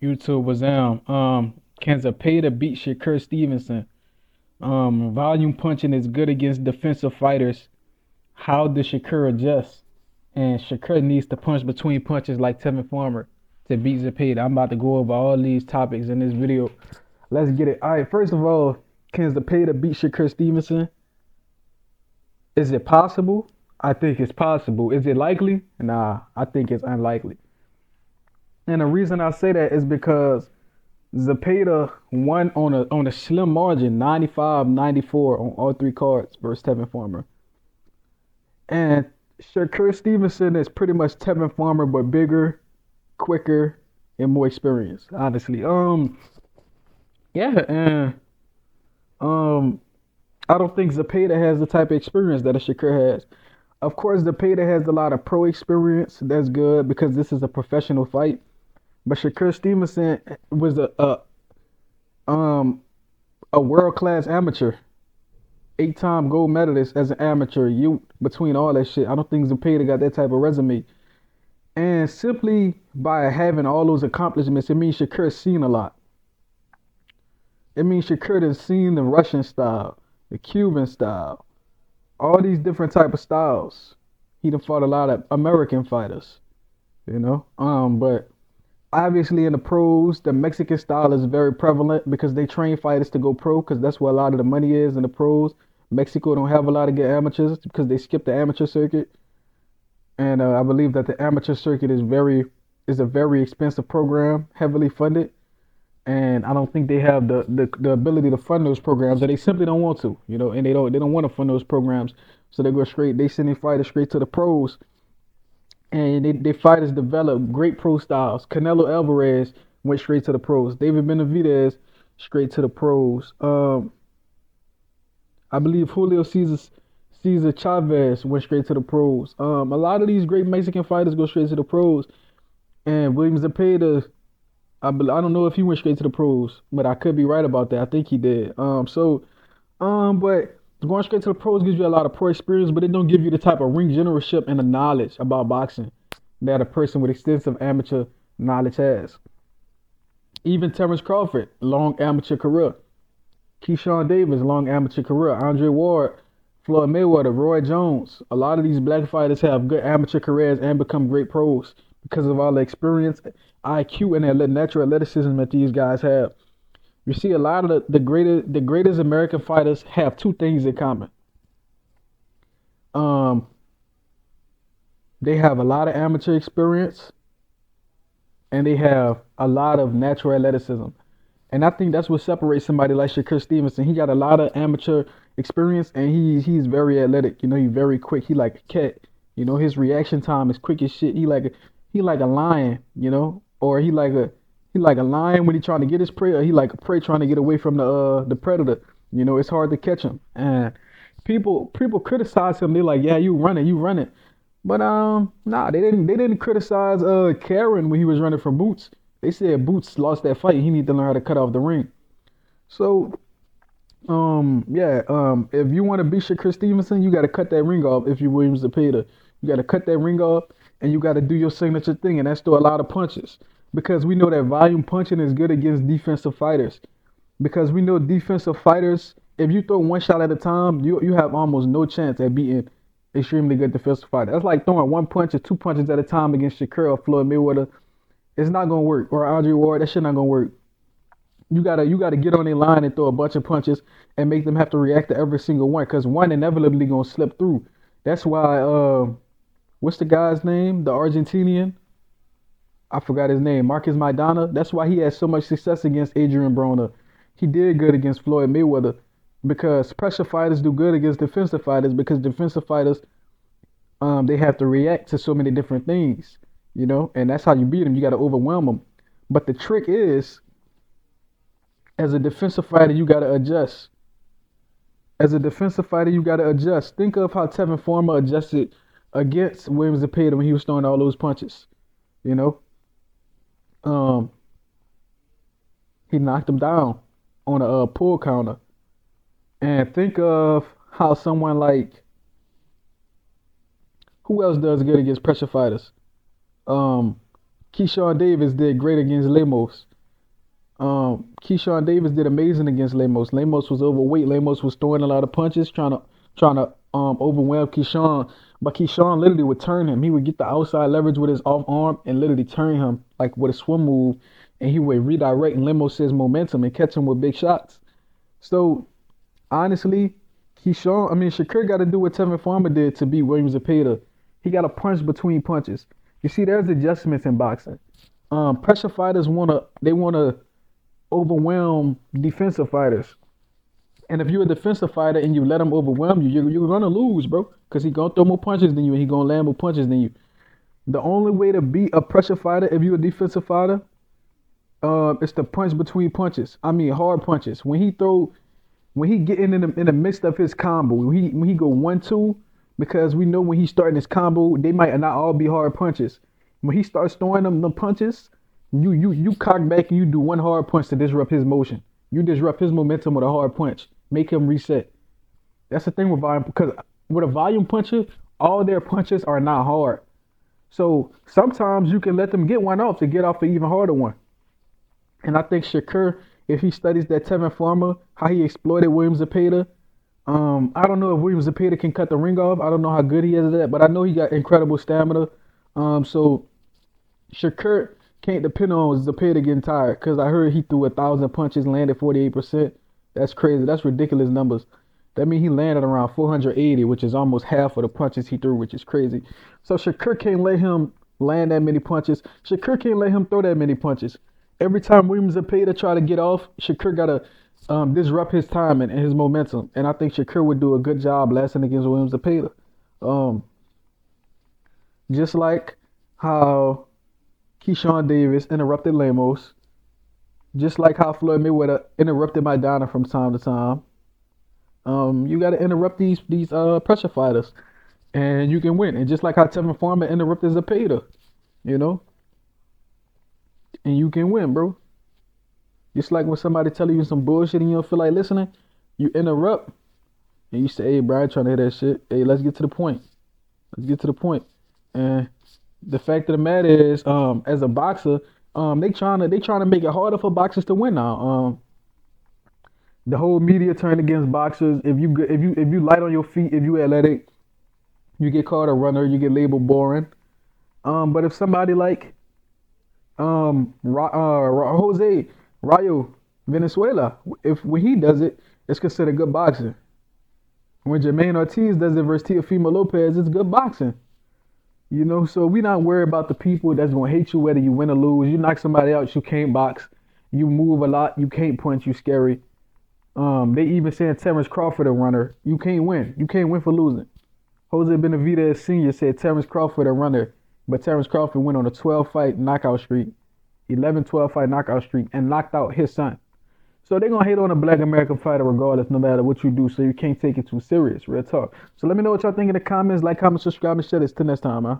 YouTube was down. Can Zepeda beat Shakur Stevenson? Volume punching is good against defensive fighters. How does Shakur adjust? And Shakur needs to punch between punches like Tevin Farmer to beat Zepeda. I'm about to go over all these topics in this video. Let's get it. All right, first of all, can Zepeda beat Shakur Stevenson? Is it possible? I think it's possible. Is it likely? Nah, I think it's unlikely. And the reason I say that is because Zepeda won on a slim margin, 95-94 on all three cards versus Tevin Farmer. And Shakur Stevenson is pretty much Tevin Farmer but bigger, quicker, and more experienced, honestly. Yeah, and um I don't think Zepeda has the type of experience that a Shakur has. Of course, Zepeda has a lot of pro experience. That's good because this is a professional fight. But Shakur Stevenson was um a world class amateur, 8-time gold medalist as an amateur. You between all that shit, I don't think Zepeda got that type of resume. And simply by having all those accomplishments, it means Shakur's seen a lot. It means Shakur has seen the Russian style, the Cuban style, all these different type of styles. He done fought a lot of American fighters, you know. But obviously in the pros, the Mexican style is very prevalent because they train fighters to go pro because that's where a lot of the money is in the pros. Mexico don't have a lot of good amateurs because they skip the amateur circuit, and I believe that the amateur circuit is a very expensive program, heavily funded, and I don't think they have the ability to fund those programs, or they simply don't want to, you know, and they don't want to fund those programs, so they send their fighters straight to the pros, and they fighters develop great pro styles. Canelo Alvarez went straight to the pros. David Benavidez straight to the pros. I believe Cesar Chavez went straight to the pros. A lot of these great Mexican fighters go straight to the pros. And William Zepeda, I don't know if he went straight to the pros, but I could be right about that. I think he did. But going straight to the pros gives you a lot of pro experience, but it don't give you the type of ring generalship and the knowledge about boxing that a person with extensive amateur knowledge has. Even Terrence Crawford, long amateur career. Keyshawn Davis, long amateur career. Andre Ward, Floyd Mayweather, Roy Jones. A lot of these black fighters have good amateur careers and become great pros because of all the experience, IQ, and their natural athleticism that these guys have. You see, a lot of the greatest American fighters have two things in common. Um, they have a lot of amateur experience and they have a lot of natural athleticism. And I think that's what separates somebody like Shakur Stevenson. He got a lot of amateur experience and he's very athletic. You know, he's very quick. He like a cat. You know, his reaction time is quick as shit. He like a lion, you know, or he like a lion when he trying to get his prey, or he like a prey trying to get away from the predator. You know, it's hard to catch him. And people criticize him. They're like, yeah, you running, you running. But nah, they didn't criticize Karen when he was running from Boots. They said Boots lost that fight. He need to learn how to cut off the ring. So yeah, if you want to beat Shakur Stevenson, you got to cut that ring off. If you Williams Zepeda, you got to cut that ring off, and you got to do your signature thing, and that's throw a lot of punches. Because we know that volume punching is good against defensive fighters. Because we know defensive fighters, if you throw one shot at a time, you have almost no chance at beating extremely good defensive fighter. That's like throwing one punch or two punches at a time against Shakur or Floyd Mayweather. It's not gonna work. Or Andre Ward, that shit not gonna work. You gotta get on their line and throw a bunch of punches and make them have to react to every single one, because one inevitably gonna slip through. That's why what's the guy's name? The Argentinian? I forgot his name. Marcus Maidana. That's why he had so much success against Adrian Broner. He did good against Floyd Mayweather because pressure fighters do good against defensive fighters because defensive fighters they have to react to so many different things, you know, and that's how you beat them. You got to overwhelm them. But the trick is, as a defensive fighter, you got to adjust. As a defensive fighter, you got to adjust. Think of how Tevin Farmer adjusted against Williams Zepeda when he was throwing all those punches. You know, um, he knocked him down on a pull counter. And think of how someone like who else does good against pressure fighters? Um, Keyshawn Davis did great against Lemos. Keyshawn Davis did amazing against Lemos. Lemos was overweight. Lemos was throwing a lot of punches, trying to overwhelm Keyshawn. But Keyshawn literally would turn him. He would get the outside leverage with his off arm and literally turn him like with a swim move, and he would redirect Lemos's momentum and catch him with big shots. So honestly, Shakur got to do what Tevin Farmer did to beat Williams Zepeda. He got to punch between punches. You see, there's adjustments in boxing. Pressure fighters wanna overwhelm defensive fighters. And if you're a defensive fighter and you let him overwhelm you, you're gonna lose, bro. Cause he gonna throw more punches than you and he gonna land more punches than you. The only way to beat a pressure fighter if you're a defensive fighter, is to punch between punches. I mean hard punches. When he get in the midst of his combo, when he go 1-2, because we know when he's starting his combo, they might not all be hard punches. When he starts throwing them punches, you cock back and you do one hard punch to disrupt his motion. You disrupt his momentum with a hard punch. Make him reset. That's the thing with volume, because with a volume puncher, all their punches are not hard. So sometimes you can let them get one off to get off an even harder one. And I think Shakur, if he studies that Tevin Farmer, how he exploited Williams Zepeda, I don't know if Williams Zepeda can cut the ring off. I don't know how good he is at that, but I know he got incredible stamina. So Shakur can't depend on Zepeda getting tired, because I heard he threw 1,000 punches, landed 48%. That's crazy. That's ridiculous numbers. That means he landed around 480, which is almost half of the punches he threw, which is crazy. So Shakur can't let him land that many punches. Shakur can't let him throw that many punches. Every time Williams Zepeda try to get off, Shakur gotta disrupt his timing and his momentum. And I think Shakur would do a good job lasting against Williams Zepeda. Just like how Keyshawn Davis interrupted Lemos, just like how Floyd Mayweather interrupted Maidana from time to time. You got to interrupt these pressure fighters, and you can win. And just like how Tevin Farmer interrupted Zepeda, you know, and you can win, bro. Just like when somebody telling you some bullshit and you don't feel like listening, you interrupt and you say, "Hey, bro, I ain't trying to hear that shit. Hey, let's get to the point. Let's get to the point." And the fact of the matter is, as a boxer, they trying to make it harder for boxers to win now. The whole media turned against boxers. If you light on your feet, if you athletic, you get called a runner. You get labeled boring. But if somebody like Jose Rayo Venezuela, when he does it, it's considered good boxing. When Jermaine Ortiz does it versus Teofimo Lopez, it's good boxing. You know, so we not worried about the people that's gonna hate you whether you win or lose. You knock somebody out, you can't box. You move a lot, you can't punch, you scary. They even saying Terrence Crawford a runner. You can't win. You can't win for losing. Jose Benavidez Sr. said Terrence Crawford a runner, but Terrence Crawford went on a 12-fight knockout streak, 12-fight knockout streak, and knocked out his son. So they're gonna hate on a black American fighter regardless, no matter what you do. So you can't take it too serious. Real talk. So let me know what y'all think in the comments. Like, comment, subscribe, and share this. Till next time, man.